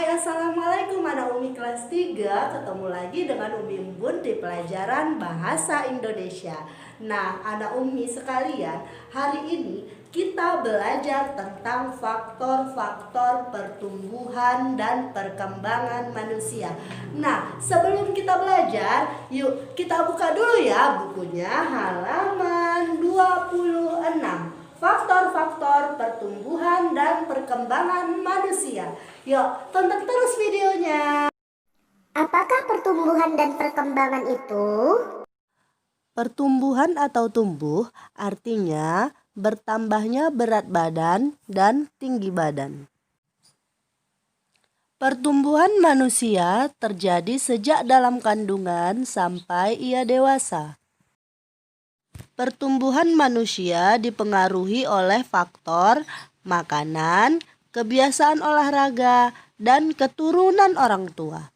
Assalamualaikum anak Umi kelas 3. Ketemu lagi dengan Umi Umbun di pelajaran Bahasa Indonesia. Nah, anak Umi sekalian, hari ini kita belajar tentang faktor-faktor pertumbuhan dan perkembangan manusia. Nah, sebelum kita belajar, yuk kita buka dulu ya bukunya, halaman 26. Faktor-faktor pertumbuhan dan perkembangan manusia. Yuk, tonton terus videonya. Apakah pertumbuhan dan perkembangan itu? Pertumbuhan atau tumbuh artinya bertambahnya berat badan dan tinggi badan. Pertumbuhan manusia terjadi sejak dalam kandungan sampai ia dewasa. Pertumbuhan manusia dipengaruhi oleh faktor makanan, kebiasaan olahraga, dan keturunan orang tua.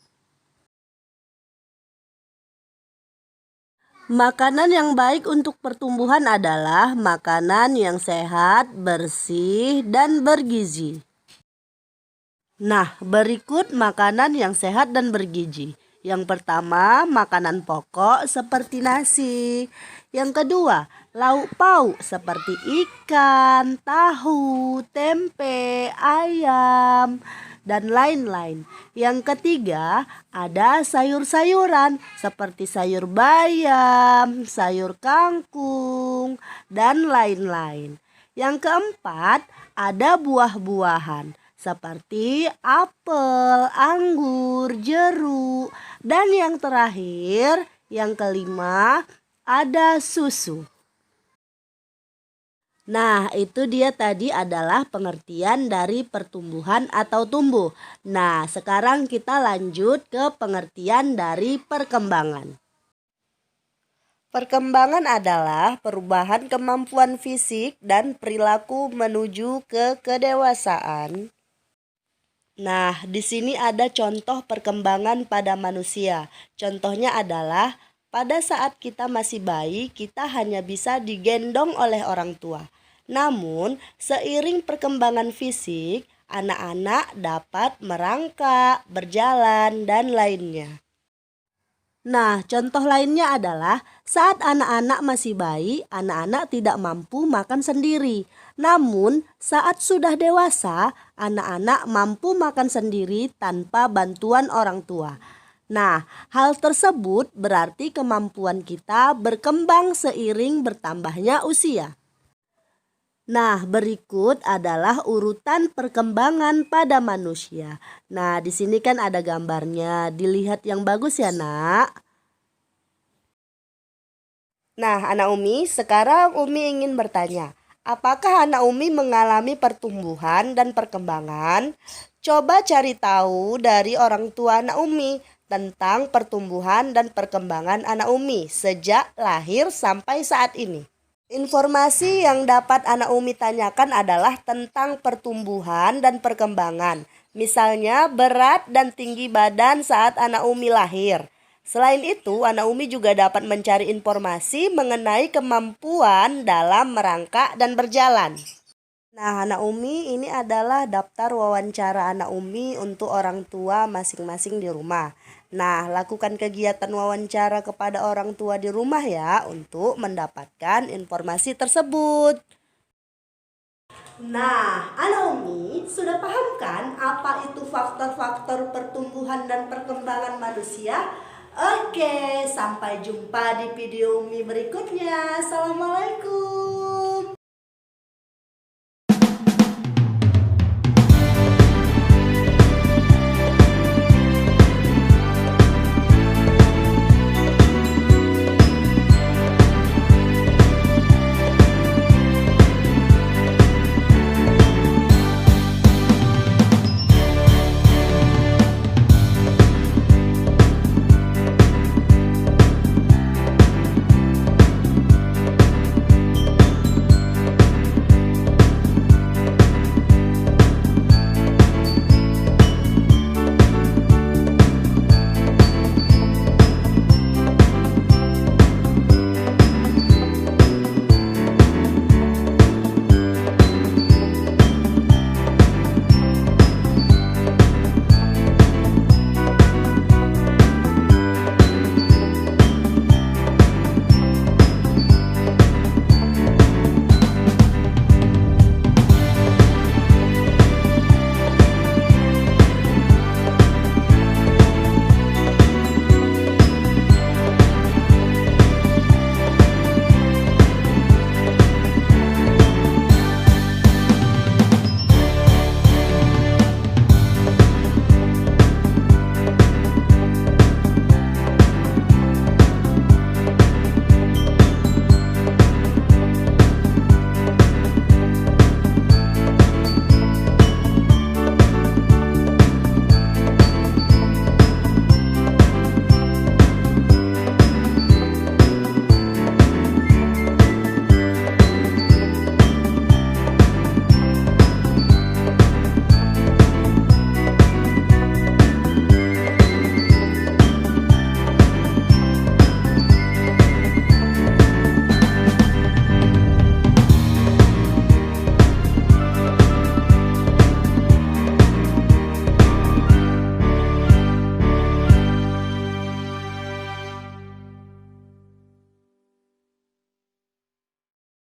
Makanan yang baik untuk pertumbuhan adalah makanan yang sehat, bersih, dan bergizi. Nah, berikut makanan yang sehat dan bergizi. Yang pertama, makanan pokok seperti nasi. Yang kedua, lauk pauk seperti ikan, tahu, tempe, ayam, dan lain-lain. Yang ketiga, ada sayur-sayuran seperti sayur bayam, sayur kangkung, dan lain-lain. Yang keempat, ada buah-buahan seperti apel, anggur, jeruk, dan yang terakhir, yang kelima, ada susu. Nah, itu dia tadi adalah pengertian dari pertumbuhan atau tumbuh. Nah, sekarang kita lanjut ke pengertian dari perkembangan. Perkembangan adalah perubahan kemampuan fisik dan perilaku menuju ke kedewasaan. Nah, di sini ada contoh perkembangan pada manusia. Contohnya adalah pada saat kita masih bayi, kita hanya bisa digendong oleh orang tua. Namun, seiring perkembangan fisik, anak-anak dapat merangkak, berjalan, dan lainnya. Nah, contoh lainnya adalah saat anak-anak masih bayi, anak-anak tidak mampu makan sendiri. Namun, saat sudah dewasa, anak-anak mampu makan sendiri tanpa bantuan orang tua. Nah, hal tersebut berarti kemampuan kita berkembang seiring bertambahnya usia. Nah, berikut adalah urutan perkembangan pada manusia. Nah, di sini kan ada gambarnya. Dilihat yang bagus ya, Nak. Nah, anak Umi, sekarang Umi ingin bertanya, apakah anak Umi mengalami pertumbuhan dan perkembangan? Coba cari tahu dari orang tua anak Umi tentang pertumbuhan dan perkembangan anak Umi sejak lahir sampai saat ini. Informasi yang dapat anak Umi tanyakan adalah tentang pertumbuhan dan perkembangan. Misalnya berat dan tinggi badan saat anak Umi lahir. Selain itu, anak Umi juga dapat mencari informasi mengenai kemampuan dalam merangkak dan berjalan. Nah, anak Umi, ini adalah daftar wawancara anak Umi untuk orang tua masing-masing di rumah. Nah, lakukan kegiatan wawancara kepada orang tua di rumah ya untuk mendapatkan informasi tersebut. Nah, anak Umi sudah paham kan apa itu faktor-faktor pertumbuhan dan perkembangan manusia? Oke, sampai jumpa di video Umi berikutnya. Assalamualaikum.